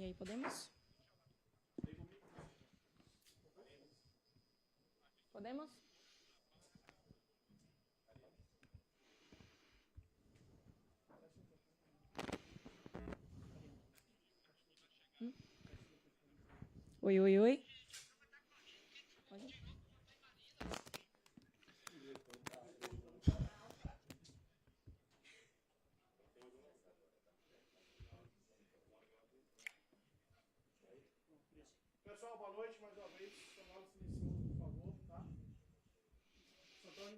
E aí, podemos? Podemos? Oi, oi, oi. Pessoal, boa noite mais uma vez. Sonora silencioso, por favor, tá? Santoni,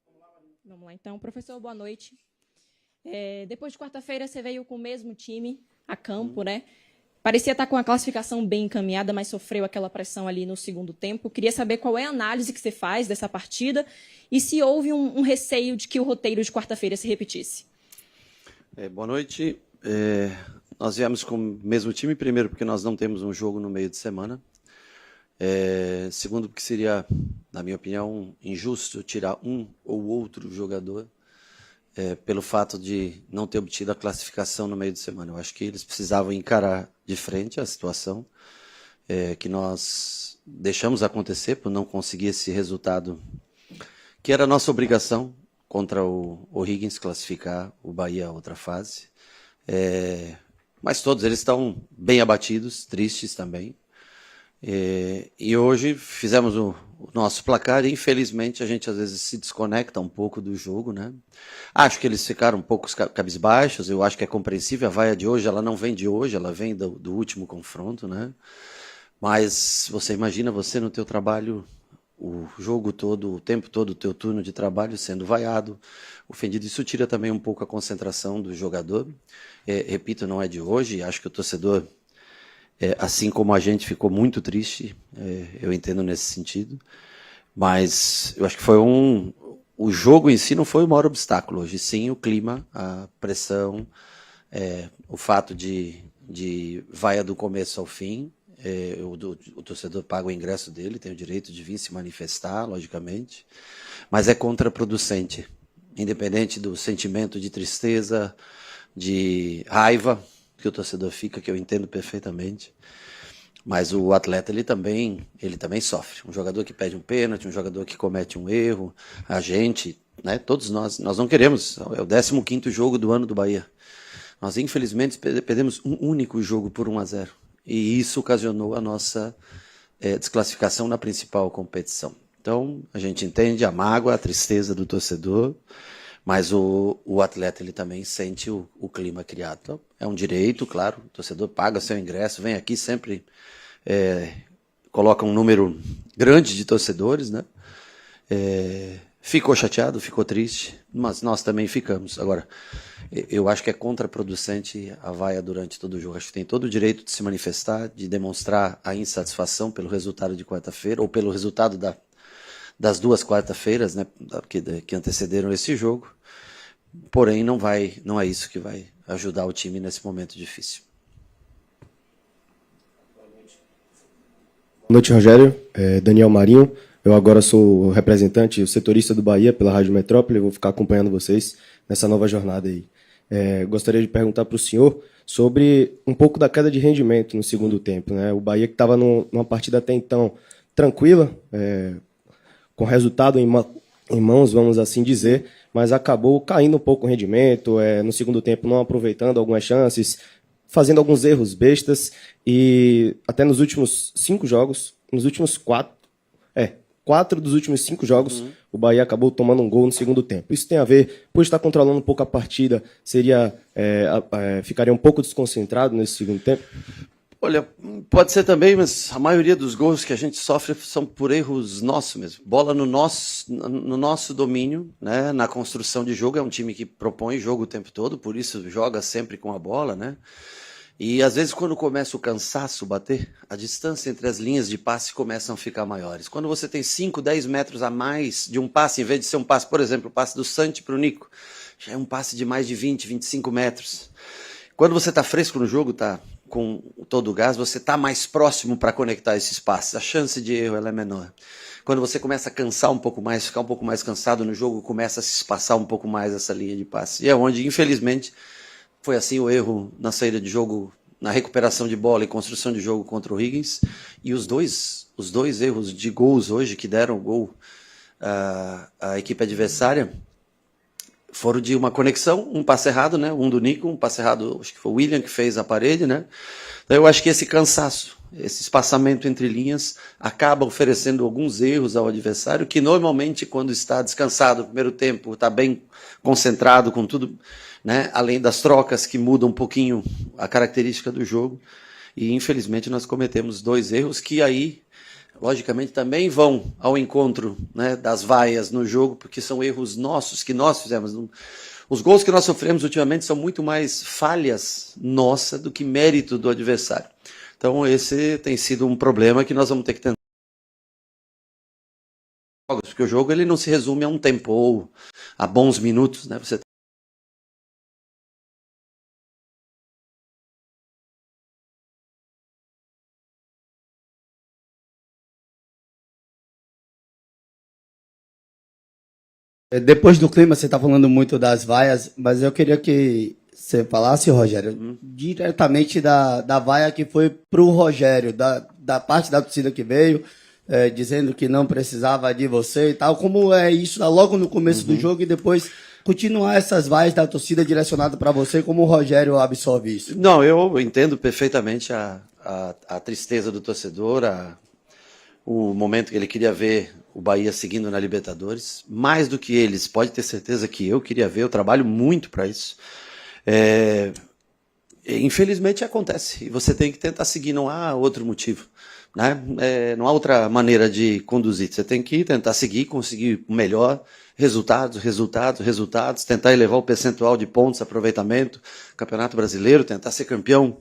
vamos lá, Marinho. Vamos lá, então. Professor, boa noite. Depois de quarta-feira, você veio com o mesmo time a campo, né? Parecia estar com a classificação bem encaminhada, mas sofreu aquela pressão ali no segundo tempo. Queria saber qual é a análise que você faz dessa partida e se houve um receio de que o roteiro de quarta-feira se repetisse. Boa noite. Nós viemos com o mesmo time, primeiro porque nós não temos um jogo no meio de semana. Segundo porque seria, na minha opinião, injusto tirar um ou outro jogador pelo fato de não ter obtido a classificação no meio de semana. Eu acho que eles precisavam encarar de frente a situação que nós deixamos acontecer por não conseguir esse resultado, que era a nossa obrigação contra o O'Higgins classificar o Bahia a outra fase. Mas todos eles estão bem abatidos, tristes também. E hoje fizemos o nosso placar e, infelizmente, a gente às vezes se desconecta um pouco do jogo, né? Acho que eles ficaram um pouco cabisbaixos, eu acho que é compreensível. A vaia de hoje, ela não vem de hoje, ela vem do último confronto, né? Mas você imagina você no teu trabalho, o jogo todo, o tempo todo, o teu turno de trabalho sendo vaiado, ofendido. Isso tira também um pouco a concentração do jogador. Repito, não é de hoje, acho que o torcedor, assim como a gente, ficou muito triste, eu entendo nesse sentido, mas eu acho que foi o jogo em si não foi o maior obstáculo hoje, sim o clima, a pressão, o fato de vaia do começo ao fim. O torcedor paga o ingresso dele, tem o direito de vir se manifestar, logicamente, mas é contraproducente, independente do sentimento de tristeza, de raiva que o torcedor fica, que eu entendo perfeitamente, mas o atleta ele também sofre. Um jogador que pede um pênalti, um jogador que comete um erro, a gente, né, todos nós não queremos, é o 15º jogo do ano do Bahia. Nós, infelizmente, perdemos um único jogo por 1-0. E isso ocasionou a nossa desclassificação na principal competição. Então, a gente entende a mágoa, a tristeza do torcedor, mas o atleta ele também sente o clima criado. Então, é um direito, claro, o torcedor paga seu ingresso, vem aqui sempre, coloca um número grande de torcedores, né? Ficou chateado, ficou triste, mas nós também ficamos. Agora, eu acho que é contraproducente a vaia durante todo o jogo. Acho que tem todo o direito de se manifestar, de demonstrar a insatisfação pelo resultado de quarta-feira, ou pelo resultado das duas quarta-feiras, né, que antecederam esse jogo. Porém, não é isso que vai ajudar o time nesse momento difícil. Boa noite, Rogério. Daniel Marinho. Eu agora sou o representante, o setorista do Bahia pela Rádio Metrópole. Eu vou ficar acompanhando vocês nessa nova jornada aí. Gostaria de perguntar para o senhor sobre um pouco da queda de rendimento no segundo tempo, né? O Bahia que estava numa partida até então tranquila, com resultado em mãos, vamos assim dizer, mas acabou caindo um pouco o rendimento, no segundo tempo não aproveitando algumas chances, fazendo alguns erros bestas, e até nos últimos 5 jogos, nos últimos 4 dos últimos 5 jogos, o Bahia acabou tomando um gol no segundo tempo. Isso tem a ver, por estar controlando um pouco a partida, ficaria um pouco desconcentrado nesse segundo tempo? Olha, pode ser também, mas a maioria dos gols que a gente sofre são por erros nossos mesmo. Bola no nosso domínio, né? Na construção de jogo, é um time que propõe jogo o tempo todo, por isso joga sempre com a bola, né? E às vezes quando começa o cansaço bater, a distância entre as linhas de passe começam a ficar maiores. Quando você tem 5, 10 metros a mais de um passe, em vez de ser um passe, por exemplo, o passe do Santi para o Nico, já é um passe de mais de 20, 25 metros. Quando você está fresco no jogo, está com todo o gás, você está mais próximo para conectar esses passes. A chance de erro ela é menor. Quando você começa a cansar um pouco mais, ficar um pouco mais cansado no jogo, começa a se espaçar um pouco mais essa linha de passe. E é onde, infelizmente, foi assim o erro na saída de jogo na recuperação de bola e construção de jogo contra o Higgins, e os dois erros de gols hoje que deram o gol à equipe adversária foram de uma conexão, um passe errado, né? Um do Nico, um passe errado, acho que foi o William que fez a parede, né? Então eu acho que esse cansaço, esse espaçamento entre linhas acaba oferecendo alguns erros ao adversário, que normalmente quando está descansado no primeiro tempo, está bem concentrado com tudo, né? Além das trocas que mudam um pouquinho a característica do jogo, e infelizmente nós cometemos 2 erros que aí logicamente também vão ao encontro, né, das vaias no jogo, porque são erros nossos, que nós fizemos. Os gols que nós sofremos ultimamente são muito mais falhas nossa do que mérito do adversário. Então esse tem sido um problema que nós vamos ter que tentar. Porque o jogo ele não se resume a um tempo ou a bons minutos, né? Você Depois do clima, você está falando muito das vaias, mas eu queria que você falasse, Rogério, diretamente da vaia que foi para o Rogério, da parte da torcida que veio, dizendo que não precisava de você e tal. Como é isso logo no começo do jogo e depois continuar essas vaias da torcida direcionada para você, como o Rogério absorve isso? Não, eu entendo perfeitamente a tristeza do torcedor, o momento que ele queria ver o Bahia seguindo na Libertadores. Mais do que eles, pode ter certeza que eu queria ver, eu trabalho muito para isso. Infelizmente acontece, e você tem que tentar seguir, não há outro motivo, né? Não há outra maneira de conduzir, você tem que tentar seguir, conseguir o melhor, resultados, tentar elevar o percentual de pontos, aproveitamento, Campeonato Brasileiro, tentar ser campeão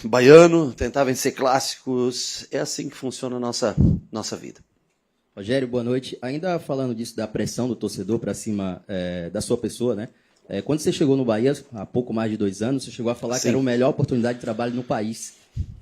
baiano, tentar vencer clássicos. É assim que funciona a nossa vida. Rogério, boa noite. Ainda falando disso, da pressão do torcedor para cima da sua pessoa, né? Quando você chegou no Bahia, há pouco mais de 2 anos, você chegou a falar que era a melhor oportunidade de trabalho no país.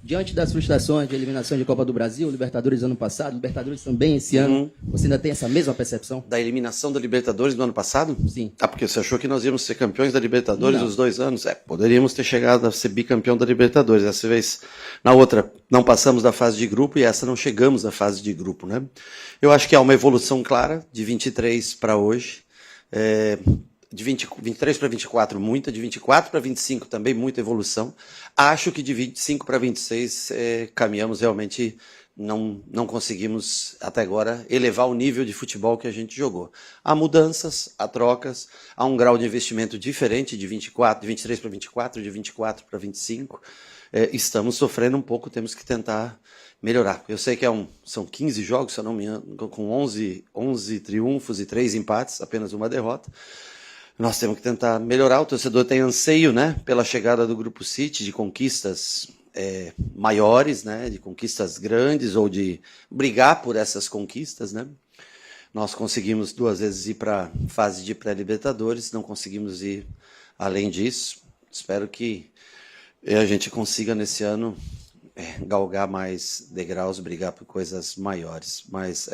Diante das frustrações de eliminação de Copa do Brasil, Libertadores ano passado, Libertadores também esse ano, você ainda tem essa mesma percepção? Da eliminação da Libertadores do ano passado? Sim. Porque você achou que nós íamos ser campeões da Libertadores os 2 anos? Poderíamos ter chegado a ser bicampeão da Libertadores. Dessa vez, na outra, não passamos da fase de grupo e essa não chegamos à fase de grupo, né? Eu acho que há uma evolução clara de 23 para hoje. De 23 para 24, muita. De 24 para 25 também, muita evolução. Acho que de 25 para 26 caminhamos realmente, não conseguimos até agora elevar o nível de futebol que a gente jogou. Há mudanças, há trocas, há um grau de investimento diferente de 23 para 24, de 24 para 25. Estamos sofrendo um pouco, temos que tentar melhorar. Eu sei que são 15 jogos, se eu não me engano, com 11 triunfos e 3 empates, apenas uma derrota. Nós temos que tentar melhorar. O torcedor tem anseio, né, pela chegada do Grupo City, de conquistas maiores, né, de conquistas grandes, ou de brigar por essas conquistas, né. Nós conseguimos 2 vezes ir para a fase de pré-Libertadores, não conseguimos ir além disso. Espero que a gente consiga nesse ano galgar mais degraus, brigar por coisas maiores. Mas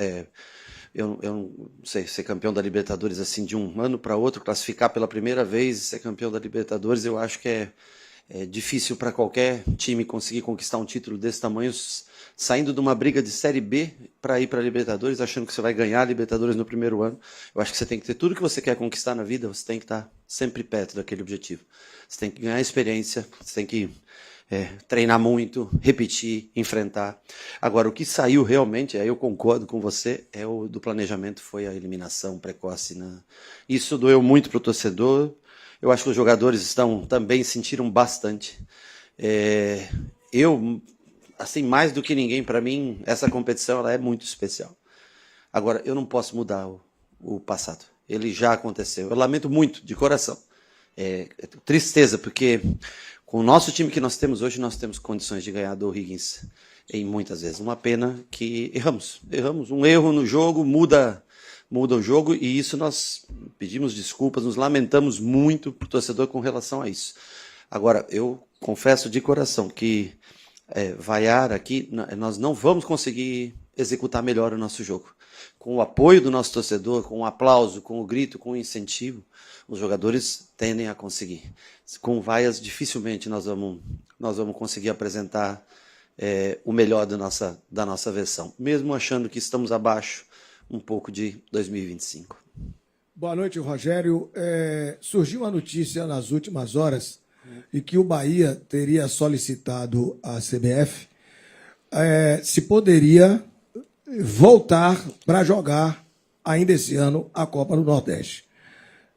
eu não sei, ser campeão da Libertadores assim de um ano para outro, classificar pela primeira vez e ser campeão da Libertadores, eu acho que é difícil para qualquer time conseguir conquistar um título desse tamanho, saindo de uma briga de Série B para ir para a Libertadores, achando que você vai ganhar a Libertadores no primeiro ano. Eu acho que você tem que ter tudo que você quer conquistar na vida, você tem que estar sempre perto daquele objetivo. Você tem que ganhar experiência, você tem que treinar muito, repetir, enfrentar. Agora, o que saiu realmente, aí eu concordo com você, o do planejamento foi a eliminação precoce, né? Isso doeu muito para o torcedor. Eu acho que os jogadores também sentiram bastante. Eu, assim, mais do que ninguém, para mim, essa competição ela é muito especial. Agora, eu não posso mudar o passado. Ele já aconteceu. Eu lamento muito, de coração. Tristeza, porque com o nosso time que nós temos hoje, nós temos condições de ganhar do Higgins em muitas vezes. Uma pena que erramos. Um erro no jogo muda o jogo, e isso nós pedimos desculpas, nos lamentamos muito para o torcedor com relação a isso. Agora, eu confesso de coração que vaiar aqui, nós não vamos conseguir executar melhor o nosso jogo. Com o apoio do nosso torcedor, com o aplauso, com o grito, com o incentivo, os jogadores tendem a conseguir. Com vaias, dificilmente nós vamos conseguir apresentar o melhor da nossa versão, mesmo achando que estamos abaixo um pouco de 2025. Boa noite, Rogério. Surgiu uma notícia nas últimas horas de que o Bahia teria solicitado à CBF se poderia voltar para jogar ainda esse ano a Copa do Nordeste.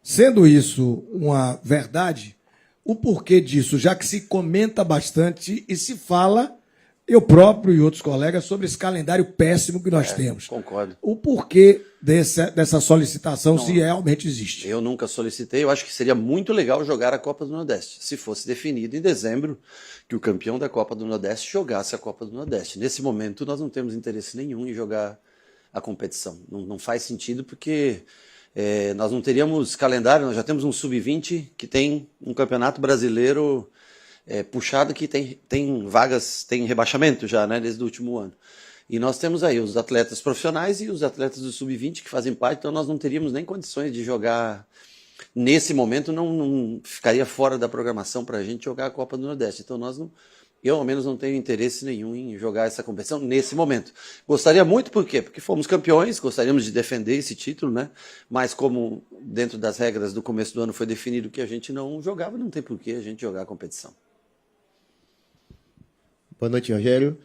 Sendo isso uma verdade, o porquê disso, já que se comenta bastante e se fala, eu próprio e outros colegas, sobre esse calendário péssimo que nós temos. Concordo. O porquê dessa solicitação, se realmente existe? Eu nunca solicitei, eu acho que seria muito legal jogar a Copa do Nordeste, se fosse definido em dezembro que o campeão da Copa do Nordeste jogasse a Copa do Nordeste. Nesse momento, nós não temos interesse nenhum em jogar a competição. Não faz sentido porque nós não teríamos calendário, nós já temos um Sub-20 que tem um campeonato brasileiro puxado, que tem vagas, tem rebaixamento já, né, desde o último ano. E nós temos aí os atletas profissionais e os atletas do Sub-20 que fazem parte, então nós não teríamos nem condições de jogar. Nesse momento, não ficaria fora da programação para a gente jogar a Copa do Nordeste. Então, eu, ao menos, não tenho interesse nenhum em jogar essa competição nesse momento. Gostaria muito, por quê? Porque fomos campeões, gostaríamos de defender esse título, né? Mas como dentro das regras do começo do ano foi definido que a gente não jogava, não tem por que a gente jogar a competição. Boa noite, Rogério.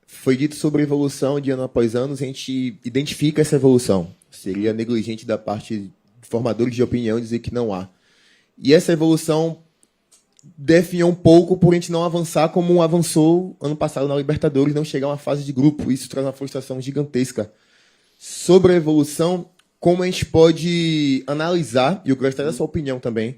Foi dito sobre evolução de ano após ano, a gente identifica essa evolução. Seria negligente da parte de formadores de opinião dizer que não há. E essa evolução definhou um pouco por a gente não avançar como avançou ano passado na Libertadores, não chegar a uma fase de grupo. Isso traz uma frustração gigantesca. Sobre a evolução, como a gente pode analisar, e eu gostaria da sua opinião também,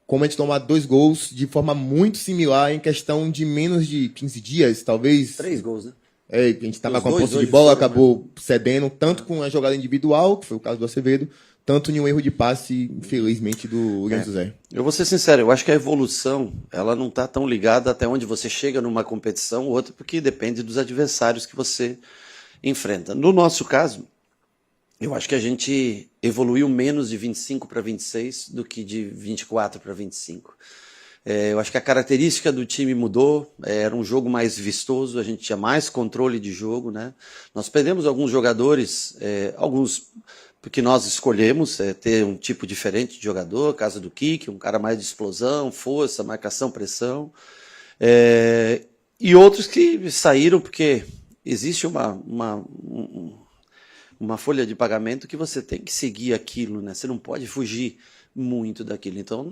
como a gente tomar 2 gols de forma muito similar em questão de menos de 15 dias, talvez. 3 gols, né? A gente estava com a posse de bola, acabou cedendo, tanto com a jogada individual, que foi o caso do Acevedo, tanto em um erro de passe, infelizmente, do William José. Eu vou ser sincero, eu acho que a evolução ela não está tão ligada até onde você chega numa competição ou outra, porque depende dos adversários que você enfrenta. No nosso caso, eu acho que a gente evoluiu menos de 25 para 26 do que de 24 para 25. Eu acho que a característica do time mudou, era um jogo mais vistoso, a gente tinha mais controle de jogo, né? Nós perdemos alguns jogadores, alguns porque nós escolhemos ter um tipo diferente de jogador, caso do Kik, um cara mais de explosão, força, marcação, pressão, e outros que saíram porque existe uma folha de pagamento que você tem que seguir aquilo, né? Você não pode fugir muito daquilo. Então,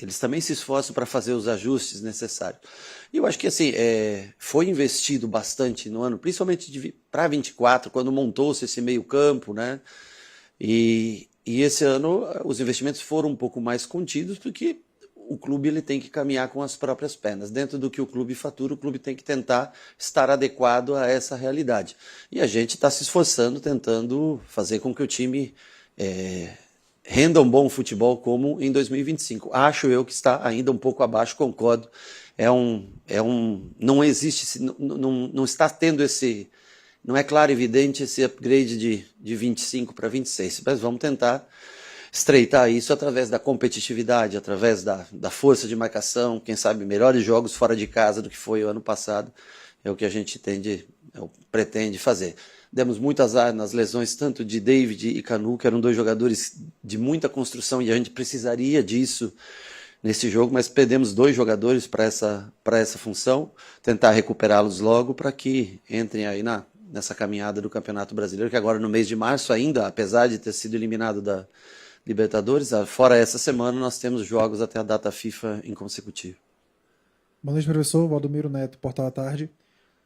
eles também se esforçam para fazer os ajustes necessários. E eu acho que assim, foi investido bastante no ano, principalmente para 24, quando montou-se esse meio-campo, né? E esse ano os investimentos foram um pouco mais contidos, porque o clube ele tem que caminhar com as próprias pernas. Dentro do que o clube fatura, o clube tem que tentar estar adequado a essa realidade. E a gente está se esforçando, tentando fazer com que o time renda um bom futebol como em 2025. Acho eu que está ainda um pouco abaixo, concordo. Não existe, não está tendo esse, não é claro e evidente esse upgrade de 25 para 26, mas vamos tentar estreitar isso através da competitividade, através da força de marcação, quem sabe melhores jogos fora de casa do que foi o ano passado, é o que a gente pretende fazer. Demos muito azar nas lesões, tanto de David e Canu, que eram 2 jogadores de muita construção e a gente precisaria disso nesse jogo, mas perdemos 2 jogadores para essa função, tentar recuperá-los logo para que entrem aí nessa caminhada do Campeonato Brasileiro, que agora no mês de março ainda, apesar de ter sido eliminado da Libertadores, fora essa semana nós temos jogos até a data FIFA inconsecutivo. Boa noite, professor. Valdomiro Neto, Portal à Tarde.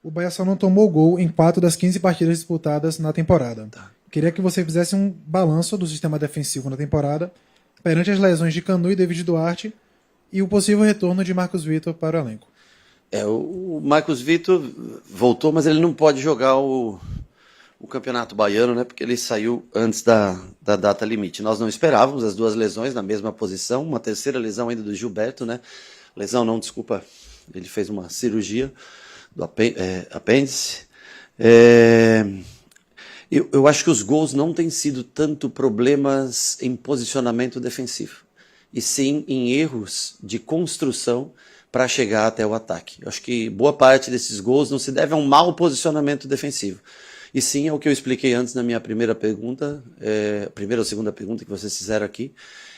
O Bahia só não tomou gol em 4 das 15 partidas disputadas na temporada. Queria que você fizesse um balanço do sistema defensivo na temporada, perante as lesões de Canu e David Duarte, e o possível retorno de Marcos Vitor para o elenco. O Marcos Vitor voltou, mas ele não pode jogar o Campeonato Baiano, né? Porque ele saiu antes da data limite. Nós não esperávamos as 2 lesões na mesma posição, uma terceira lesão ainda do Gilberto, né? Lesão não, desculpa, ele fez uma cirurgia do apêndice. Eu acho que os gols não têm sido tanto problemas em posicionamento defensivo, e sim em erros de construção para chegar até o ataque. Eu acho que boa parte desses gols não se deve a um mau posicionamento defensivo, e sim ao que eu expliquei antes na minha primeira pergunta, primeira ou segunda pergunta que vocês fizeram aqui,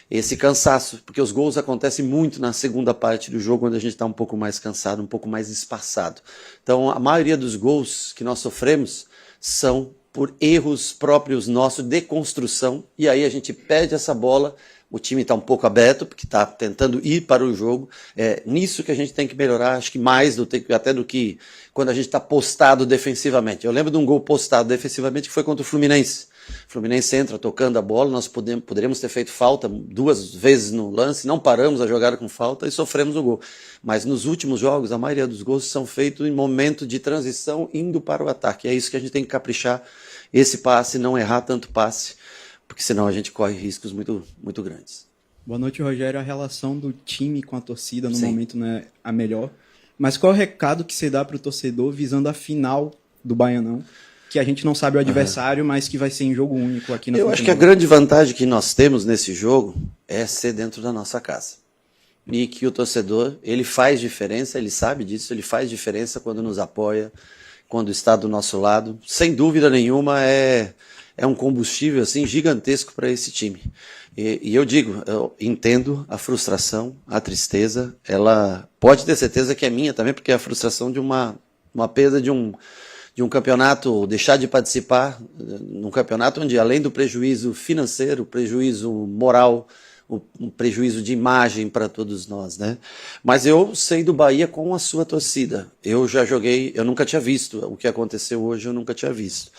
esse cansaço, porque os gols acontecem muito na segunda parte do jogo, onde a gente está um pouco mais cansado, um pouco mais espaçado. Então, a maioria dos gols que nós sofremos são por erros próprios nossos de construção, e aí a gente perde essa bola, o time está um pouco aberto, porque está tentando ir para o jogo. É nisso que a gente tem que melhorar, acho que mais até do que quando a gente está postado defensivamente. Eu lembro de um gol postado defensivamente que foi contra o Fluminense. O Fluminense entra tocando a bola, nós poderíamos ter feito falta 2 vezes no lance, não paramos a jogada com falta e sofremos o gol. Mas nos últimos jogos, a maioria dos gols são feitos em momento de transição, indo para o ataque. É isso que a gente tem que caprichar, esse passe, não errar tanto passe, porque senão a gente corre riscos muito, muito grandes. Boa noite, Rogério. A relação do time com a torcida no Sim. momento não é a melhor. Mas qual é o recado que você dá para o torcedor visando a final do Baianão? Que a gente não sabe o adversário, mas que vai ser em jogo único aqui na Eu acho que a grande vantagem que nós temos nesse jogo é ser dentro da nossa casa. E que o torcedor, ele faz diferença, ele sabe disso, ele faz diferença quando nos apoia, quando está do nosso lado. Sem dúvida nenhuma, é um combustível assim, gigantesco para esse time. E eu digo, eu entendo a frustração, a tristeza, ela pode ter certeza que é minha também, porque é a frustração de uma perda de um campeonato, deixar de participar num campeonato onde, além do prejuízo financeiro, prejuízo moral, um prejuízo de imagem para todos nós, né? Mas eu sei do Bahia com a sua torcida. Eu já joguei, eu nunca tinha visto o que aconteceu hoje, eu nunca tinha visto.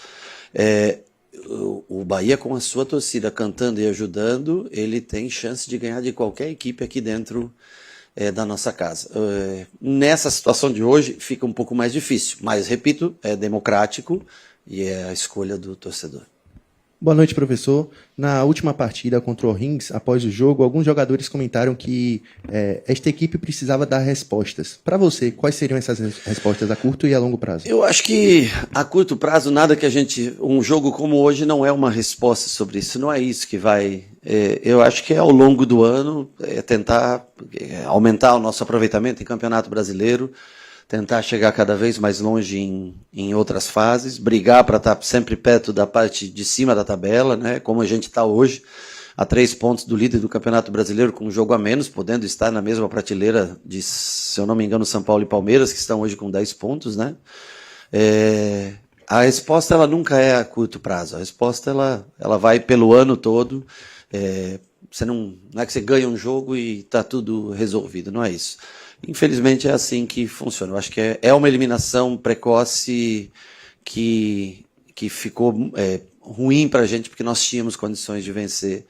O Bahia com a sua torcida cantando e ajudando, ele tem chance de ganhar de qualquer equipe aqui dentro da nossa casa. Nessa situação de hoje fica um pouco mais difícil, mas repito, é democrático e é a escolha do torcedor. Boa noite, professor. Na última partida contra o Rins, após o jogo, alguns jogadores comentaram que esta equipe precisava dar respostas. Para você, quais seriam essas respostas a curto e a longo prazo? Eu acho que a curto prazo, nada que um jogo como hoje não é uma resposta sobre isso, não é isso que vai... eu acho que ao longo do ano, tentar aumentar o nosso aproveitamento em Campeonato Brasileiro, tentar chegar cada vez mais longe em outras fases, brigar para estar sempre perto da parte de cima da tabela, né, como a gente está hoje, a 3 pontos do líder do Campeonato Brasileiro, com um jogo a menos, podendo estar na mesma prateleira de, se eu não me engano, São Paulo e Palmeiras, que estão hoje com 10 pontos, né? A resposta ela nunca é a curto prazo, a resposta ela vai pelo ano todo. Você não é que você ganha um jogo e está tudo resolvido, não é isso. Infelizmente é assim que funciona. Eu acho que é uma eliminação precoce que ficou ruim para a gente, porque nós tínhamos condições de vencer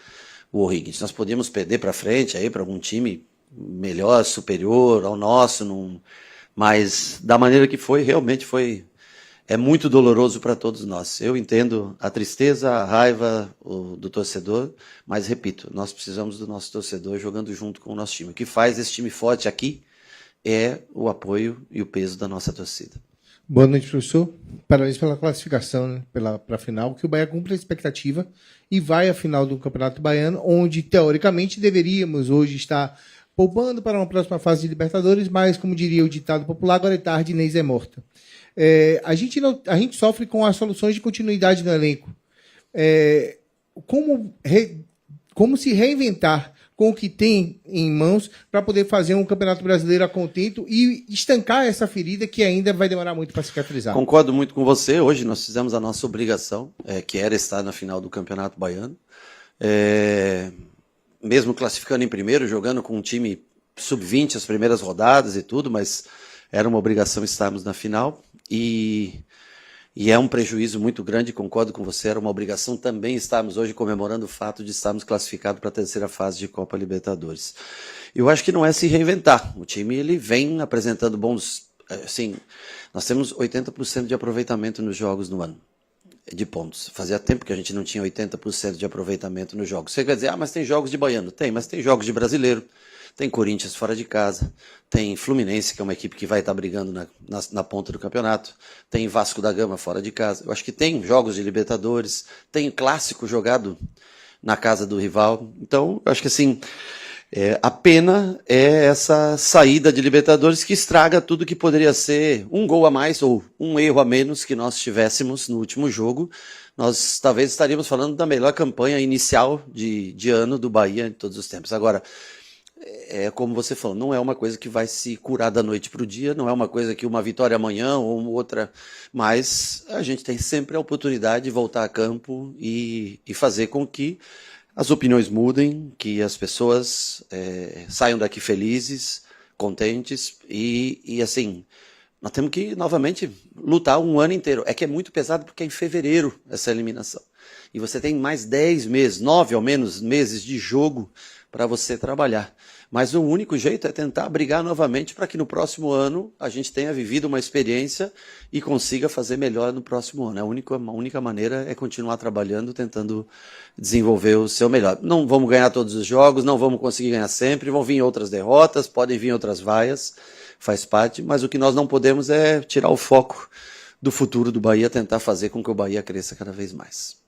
o O'Higgins. Nós podíamos perder para frente para algum time melhor, superior ao nosso, mas da maneira que foi, realmente é muito doloroso para todos nós. Eu entendo a tristeza, a raiva do torcedor, mas repito, nós precisamos do nosso torcedor jogando junto com o nosso time. O que faz esse time forte aqui é o apoio e o peso da nossa torcida. Boa noite, professor. Parabéns pela classificação, né, para a final, que o Bahia cumpre a expectativa e vai à final do Campeonato Baiano, onde, teoricamente, deveríamos hoje estar poupando para uma próxima fase de Libertadores, mas, como diria o ditado popular, agora é tarde, Inês é morta. A gente sofre com as soluções de continuidade no elenco. Como se reinventar com o que tem em mãos para poder fazer um Campeonato Brasileiro a contento e estancar essa ferida que ainda vai demorar muito para cicatrizar? Concordo muito com você. Hoje nós fizemos a nossa obrigação, que era estar na final do Campeonato Baiano. Mesmo classificando em primeiro, jogando com um time sub-20 as primeiras rodadas e tudo, mas era uma obrigação estarmos na final. E é um prejuízo muito grande, concordo com você, era uma obrigação também estarmos hoje comemorando o fato de estarmos classificados para a terceira fase de Copa Libertadores. Eu acho que não é se reinventar, o time ele vem apresentando bons... Assim, nós temos 80% de aproveitamento nos jogos no ano. de pontos. Fazia tempo que a gente não tinha 80% de aproveitamento nos jogos. Você quer dizer, mas tem jogos de baiano? Tem, mas tem jogos de brasileiro. Tem Corinthians fora de casa, tem Fluminense, que é uma equipe que vai estar brigando na ponta do campeonato, tem Vasco da Gama fora de casa. Eu acho que tem jogos de Libertadores, tem clássico jogado na casa do rival. Então, eu acho que assim, a pena é essa saída de Libertadores que estraga tudo que poderia ser um gol a mais ou um erro a menos que nós tivéssemos no último jogo. Nós talvez estaríamos falando da melhor campanha inicial de ano do Bahia de todos os tempos. Agora, como você falou, não é uma coisa que vai se curar da noite para o dia, não é uma coisa que uma vitória amanhã ou outra, mas a gente tem sempre a oportunidade de voltar a campo e fazer com que as opiniões mudem, que as pessoas saiam daqui felizes, contentes e assim, nós temos que novamente lutar um ano inteiro. É que é muito pesado porque é em fevereiro essa eliminação. E você tem mais 10 meses, 9 ao menos meses de jogo para você trabalhar. Mas o único jeito é tentar brigar novamente para que no próximo ano a gente tenha vivido uma experiência e consiga fazer melhor no próximo ano. A única maneira é continuar trabalhando, tentando desenvolver o seu melhor. Não vamos ganhar todos os jogos, não vamos conseguir ganhar sempre, vão vir outras derrotas, podem vir outras vaias, faz parte, mas o que nós não podemos é tirar o foco do futuro do Bahia, tentar fazer com que o Bahia cresça cada vez mais.